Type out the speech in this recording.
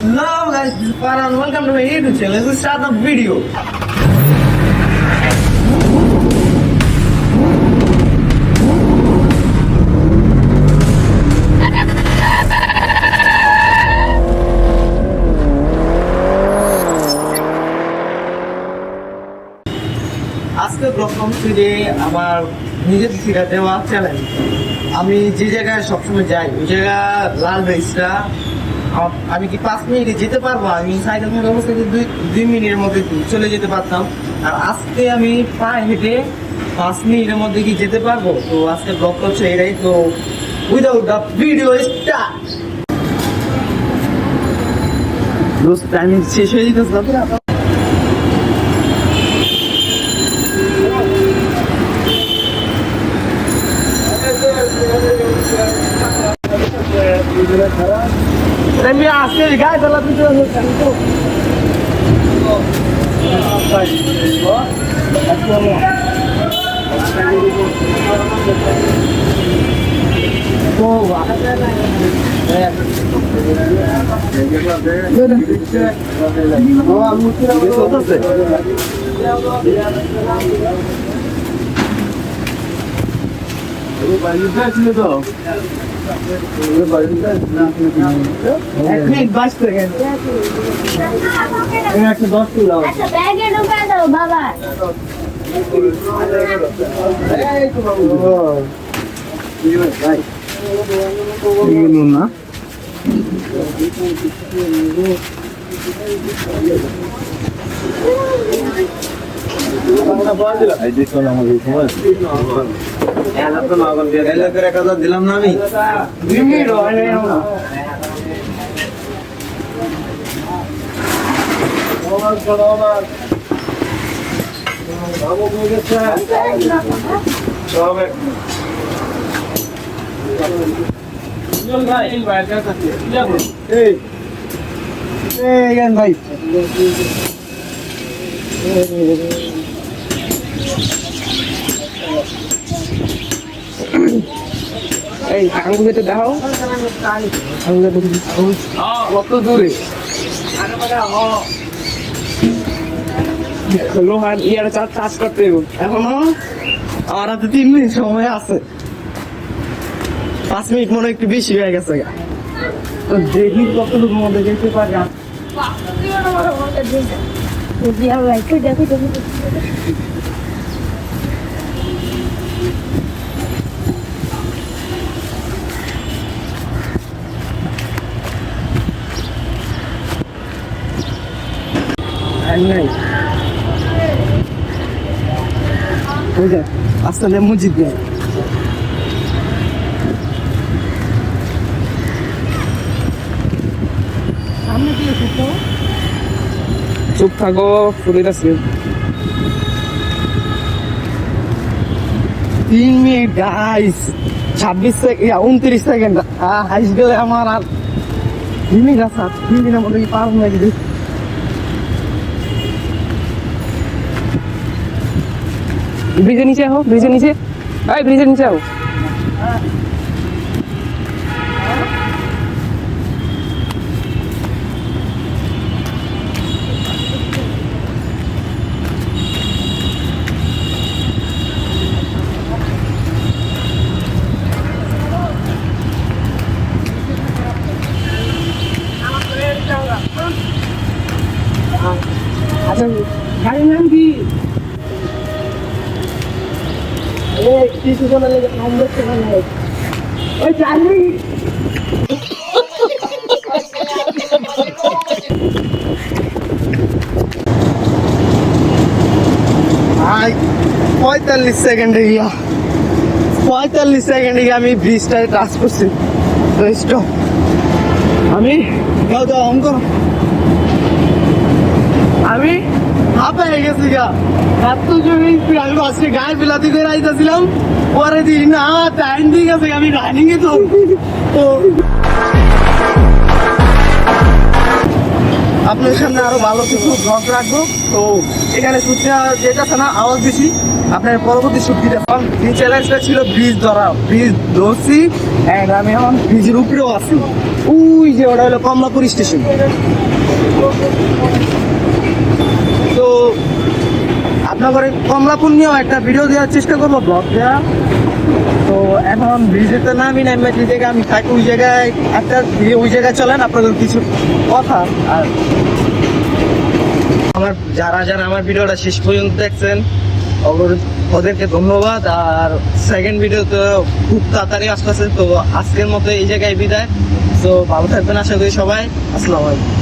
Hello guys, this is Farhan. Welcome to my YouTube channel. Let's start the video. আজকে প্রথম থেকে আমার নিজের থেকে দেওয়া চ্যালেঞ্জ। আমি যে জায়গায় সবসময় যাই ওই জায়গা লাল ব্রিজটা আমি কি 5 মিনিটে যেতে পারবো? আমি সাইকেল থাকা অবস্থায় 2 মিনিটের মধ্যে চলে যেতে পারতাম, আর আজকে আমি পায়ে হেঁটে 5 মিনিটের মধ্যে কি যেতে পারবো? তো আজকে ব্লগ করছে এটাই। তো without the video start, timing শেষ হয়ে যেতেছে। আমি আজকে গায়ে চালা দিতে বাবা না দিলাম না আমি ভাই এই আঙুলটা দেখাও, কত দূরে লোহার ইয়ার চাষ করতে এখনো আমার হাতে 3 মিনিট সময় আছে। 5 মিনিট মনে একটু বেশি হয়ে গেছে। তো দেখি কতটুকু মধ্যে যেতে পারি। আসলে মসজিদ নেই। চুপ থাকো, ফুলের আছে 3 মিনিট গাইস, 26 সেকেন্ড 29 সেকেন্ড হাইস গেলে আমার আর 3 মিনিট আছে। 3 মিনিটের মধ্যে কি পারবো নাকি? ব্রিজের নিচে আহো, ব্রিজের নিচে, এই ব্রিজের নিচে আহো। আচ্ছা গাড়ির নাম কি? কিছু বলে নাম দেখতে ভালো ওই 4 মিনিট 45 সেকেন্ডে গিয়া 45 সেকেন্ডে গিয়ে আমি ব্রিজটায় টাচ করছি। আমি আমি হাঁপে গেছি গা। এত জমি আমি আজকে গায়ে বিলাতি করে আইতেছিলাম, পরে দিই না টাইম দিয়ে গেছে। আমি রানিং এ তো আপনার সামনে আরো ভালো কিছু ব্লগ রাখবো। তো এখানে শুটটা যেতেছে না, আওয়াজ বেশি। আপনার পরবর্তী শুট দিতে এই চ্যালেঞ্জটা ছিল ব্রিজ ধরা, ব্রিজ ধরছি, আমি এখন ব্রিজের উপরেও আছি। ওই যে ওটা হলো কমলাপুর স্টেশন। তো আপনাদের কমলাপুর নিয়েও একটা ভিডিও দেওয়ার চেষ্টা করবো, ব্লগ দেওয়া। তো এখন ভিডিওতে নামি না, যে জায়গায় আমি থাকি ওই জায়গায় একটা ওই জায়গায় চলেন, আপনাদের কিছু কথা। আর আমার যারা যারা আমার ভিডিওটা শেষ পর্যন্ত দেখছেন ওদেরকে ধন্যবাদ। আর সেকেন্ড ভিডিও তো খুব তাড়াতাড়ি আসতেছে। তো আজকের মতো এই জায়গায় বিদায়। তো ভালো থাকবেন আশা করি সবাই। আসসালামু আলাইকুম।